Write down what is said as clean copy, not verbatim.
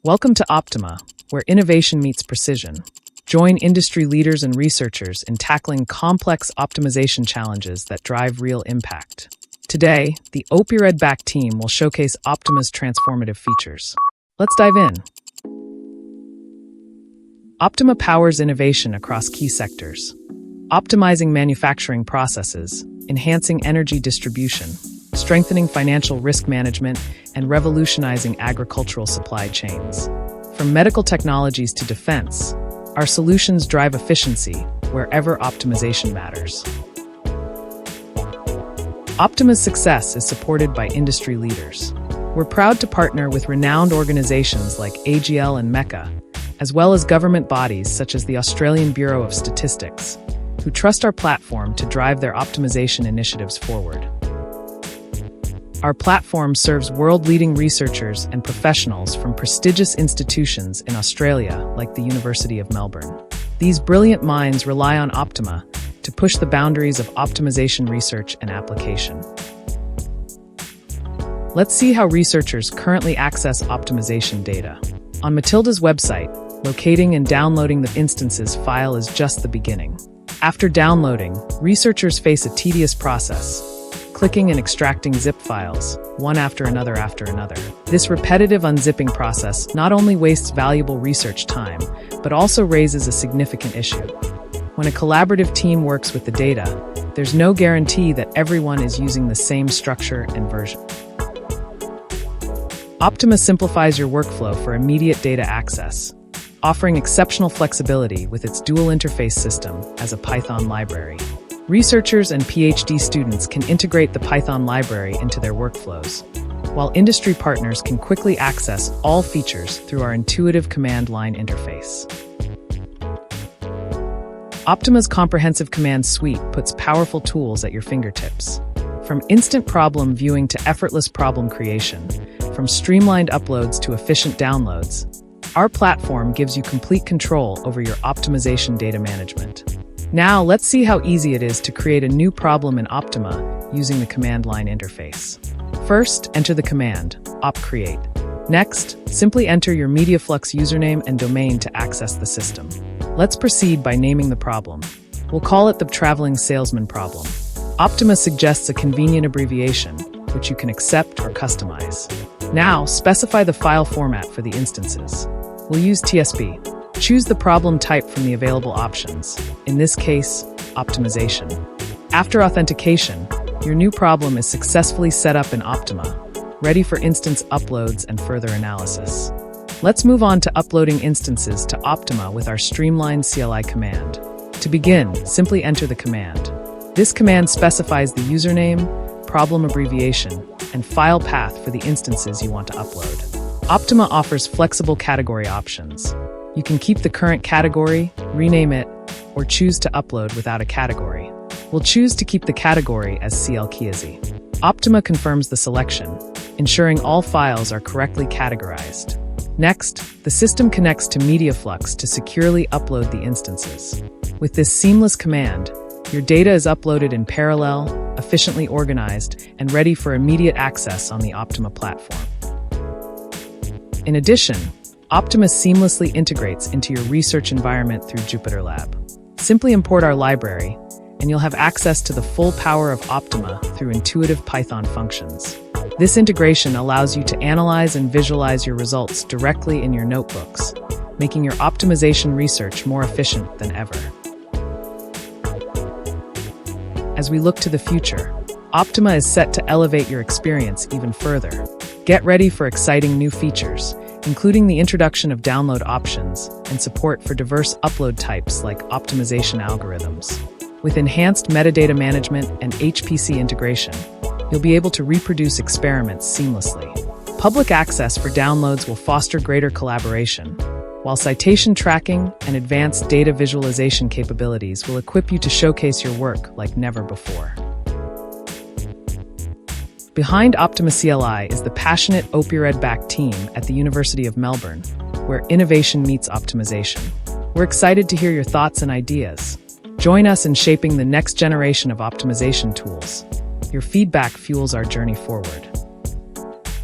Welcome to Optima, where innovation meets precision. Join industry leaders and researchers in tackling complex optimization challenges that drive real impact. Today, the OP-RedBack team will showcase Optima's transformative features. Let's dive in. Optima powers innovation across key sectors, optimizing manufacturing processes, enhancing energy distribution, strengthening financial risk management, and revolutionizing agricultural supply chains. From medical technologies to defense, our solutions drive efficiency wherever optimization matters. Optima's success is supported by industry leaders. We're proud to partner with renowned organizations like AGL and MECA, as well as government bodies such as the Australian Bureau of Statistics, who trust our platform to drive their optimization initiatives forward. Our platform serves world-leading researchers and professionals from prestigious institutions in Australia, like the University of Melbourne. These brilliant minds rely on Optima to push the boundaries of optimization research and application. Let's see how researchers currently access optimization data. On Matilda's website, locating and downloading the instances file is just the beginning. After downloading, researchers face a tedious process, clicking and extracting zip files, one after another. This repetitive unzipping process not only wastes valuable research time, but also raises a significant issue. When a collaborative team works with the data, there's no guarantee that everyone is using the same structure and version. Optima simplifies your workflow for immediate data access, offering exceptional flexibility with its dual interface system as a Python library. Researchers and PhD students can integrate the Python library into their workflows, while industry partners can quickly access all features through our intuitive command line interface. Optima's comprehensive command suite puts powerful tools at your fingertips. From instant problem viewing to effortless problem creation, from streamlined uploads to efficient downloads, our platform gives you complete control over your optimization data management. Now, let's see how easy it is to create a new problem in Optima using the command line interface. First, enter the command, op-create. Next, simply enter your MediaFlux username and domain to access the system. Let's proceed by naming the problem. We'll call it the traveling salesman problem. Optima suggests a convenient abbreviation, which you can accept or customize. Now, specify the file format for the instances. We'll use TSP. Choose the problem type from the available options, in this case, optimization. After authentication, your new problem is successfully set up in Optima, ready for instance uploads and further analysis. Let's move on to uploading instances to Optima with our streamline-CLI command. To begin, simply enter the command. This command specifies the username, problem abbreviation, and file path for the instances you want to upload. Optima offers flexible category options. You can keep the current category, rename it, or choose to upload without a category. We'll choose to keep the category as CLKIZ. Optima confirms the selection, ensuring all files are correctly categorized. Next, the system connects to MediaFlux to securely upload the instances. With this seamless command, your data is uploaded in parallel, efficiently organized, and ready for immediate access on the Optima platform. In addition, Optima seamlessly integrates into your research environment through Jupyter Lab. Simply import our library, and you'll have access to the full power of Optima through intuitive Python functions. This integration allows you to analyze and visualize your results directly in your notebooks, making your optimization research more efficient than ever. As we look to the future, Optima is set to elevate your experience even further. Get ready for exciting new features, including the introduction of download options and support for diverse upload types like optimization algorithms. With enhanced metadata management and HPC integration, you'll be able to reproduce experiments seamlessly. Public access for downloads will foster greater collaboration, while citation tracking and advanced data visualization capabilities will equip you to showcase your work like never before. Behind OPTIMA-CLI is the passionate OP-RedBack team at the University of Melbourne, where innovation meets optimization. We're excited to hear your thoughts and ideas. Join us in shaping the next generation of optimization tools. Your feedback fuels our journey forward.